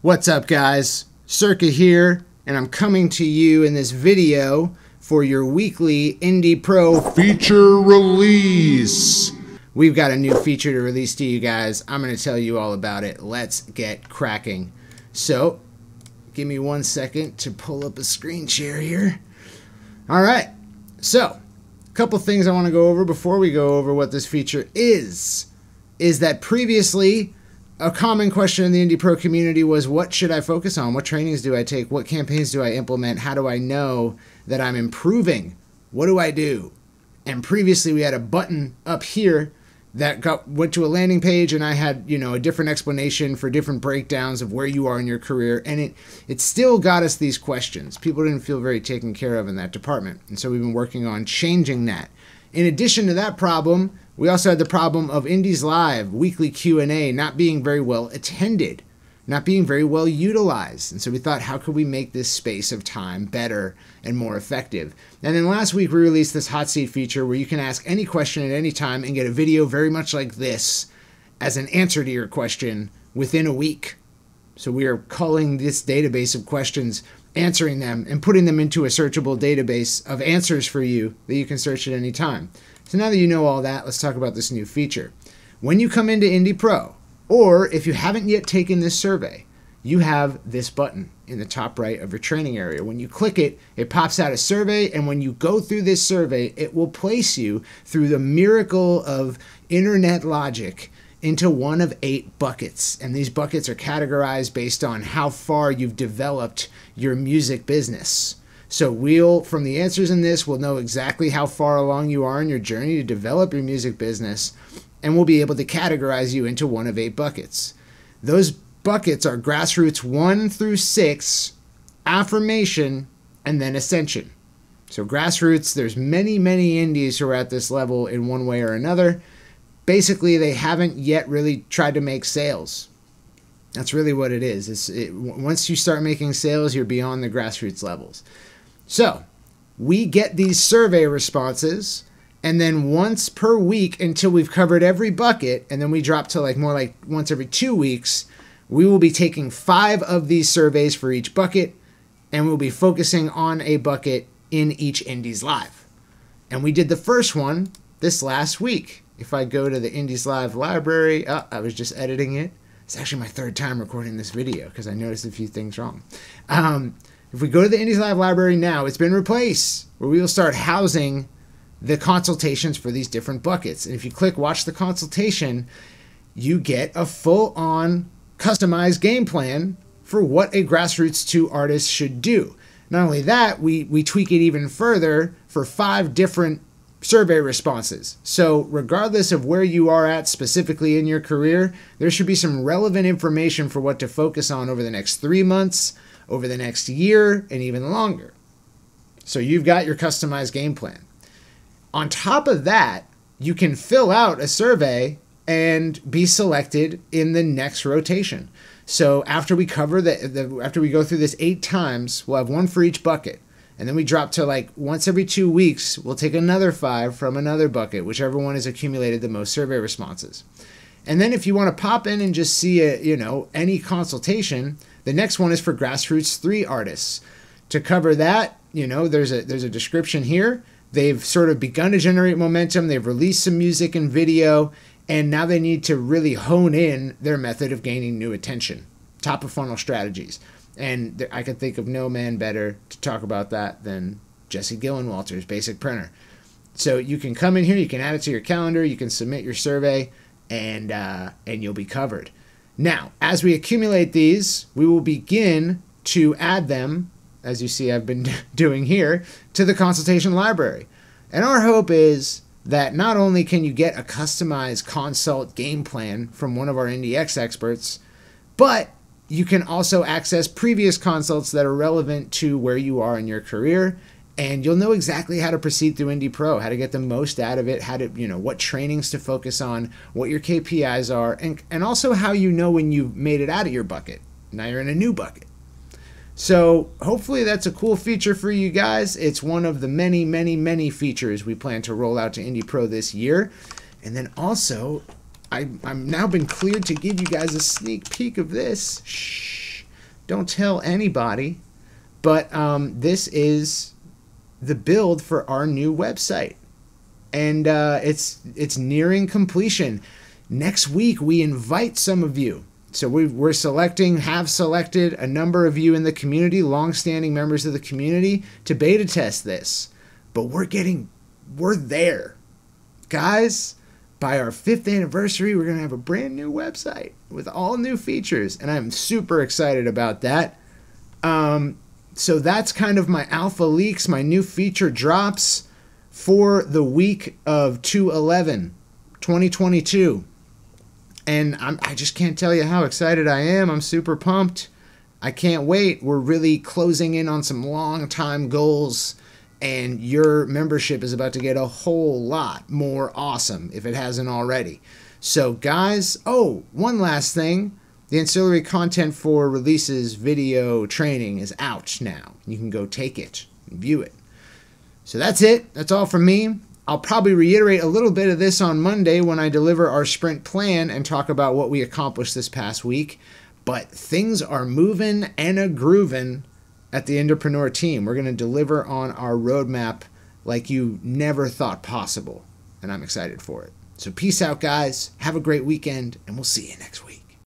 What's up, guys? Circa here, and I'm coming to you in this video for your weekly IndiePRO feature release. We've got a new feature to release to you guys. I'm going to tell you all about it. Let's get cracking. So, give me 1 second to pull up a screen share here. All right. So, a couple things I want to go over before we go over what this feature is that previously, a common question in the IndiePRO community was, what should I focus on? What trainings do I take? What campaigns do I implement? How do I know that I'm improving? What do I do? And previously we had a button up here that went to a landing page, and I had, a different explanation for different breakdowns of where you are in your career, and it still got us these questions. People didn't feel very taken care of in that department, and so we've been working on changing that. In addition to that problem, we also had the problem of IndiesLIVE weekly Q&A not being very well attended, not being very well utilized. And so we thought, how could we make this space of time better and more effective? And then last week we released this hot seat feature where you can ask any question at any time and get a video very much like this as an answer to your question within a week. So we are calling this database of questions, answering them, and putting them into a searchable database of answers for you that you can search at any time. So now that you know all that, let's talk about this new feature. When you come into IndiePRO, or if you haven't yet taken this survey, you have this button in the top right of your training area. When you click it, it pops out a survey, and when you go through this survey, it will place you through the miracle of internet logic into one of 8 buckets. And these buckets are categorized based on how far you've developed your music business. So from the answers in this, we'll know exactly how far along you are in your journey to develop your music business, and we'll be able to categorize you into one of 8 buckets. Those buckets are grassroots 1 through 6, affirmation, and then ascension. So grassroots, there's many indies who are at this level in one way or another. Basically, they haven't yet really tried to make sales. That's really what it is. Once you start making sales, you're beyond the grassroots levels. So we get these survey responses, and then once per week until we've covered every bucket, and then we drop to more like once every 2 weeks, we will be taking 5 of these surveys for each bucket, and we'll be focusing on a bucket in each IndiesLIVE. And we did the first one this last week. If I go to the IndiesLIVE library, I was just editing it. It's actually my 3rd time recording this video because I noticed a few things wrong. If we go to the IndiesLIVE library now, it's been replaced, where we will start housing the consultations for these different buckets. And if you click Watch the Consultation, you get a full-on customized game plan for what a Grassroots 2 artist should do. Not only that, we tweak it even further for 5 different survey responses. So regardless of where you are at specifically in your career, there should be some relevant information for what to focus on over the next 3 months, over the next year, and even longer. So you've got your customized game plan. On top of that, you can fill out a survey and be selected in the next rotation. So after we cover after we go through this 8 times, we'll have 1 for each bucket. And then we drop to once every 2 weeks, we'll take another 5 from another bucket, whichever one has accumulated the most survey responses. And then if you want to pop in and just see any consultation, the next one is for Grassroots 3 artists. To cover that, there's a description here. They've sort of begun to generate momentum. They've released some music and video, and now they need to really hone in their method of gaining new attention. Top of funnel strategies. And I could think of no man better to talk about that than Jesse Gillenwalter's Basic Printer. So you can come in here, you can add it to your calendar, you can submit your survey, and you'll be covered. Now, as we accumulate these, we will begin to add them, as you see I've been doing here, to the Consultation Library. And our hope is that not only can you get a customized consult game plan from one of our IndieX experts, but you can also access previous consults that are relevant to where you are in your career, and you'll know exactly how to proceed through IndiePRO, how to get the most out of it, how to, what trainings to focus on, what your KPIs are, and also how you know when you've made it out of your bucket. Now you're in a new bucket. So hopefully that's a cool feature for you guys. It's one of the many features we plan to roll out to IndiePRO this year. And then also, I'm now been cleared to give you guys a sneak peek of this. Shh. Don't tell anybody. But this is the build for our new website. And it's nearing completion. Next week, we invite some of you. So have selected a number of you in the community, long-standing members of the community, to beta test this. But we're there. Guys, by our 5th anniversary, we're going to have a brand new website with all new features. And I'm super excited about that. So that's kind of my alpha leaks, my new feature drops for the week of 2/11/2022. And I just can't tell you how excited I am. I'm super pumped. I can't wait. We're really closing in on some long-time goals, and your membership is about to get a whole lot more awesome if it hasn't already. So guys, one last thing. The ancillary content for Releases video training is out now. You can go take it and view it. So that's it. That's all from me. I'll probably reiterate a little bit of this on Monday when I deliver our sprint plan and talk about what we accomplished this past week. But things are moving and a-grooving at the IndiePRO team. We're going to deliver on our roadmap like you never thought possible. And I'm excited for it. So peace out, guys. Have a great weekend, and we'll see you next week.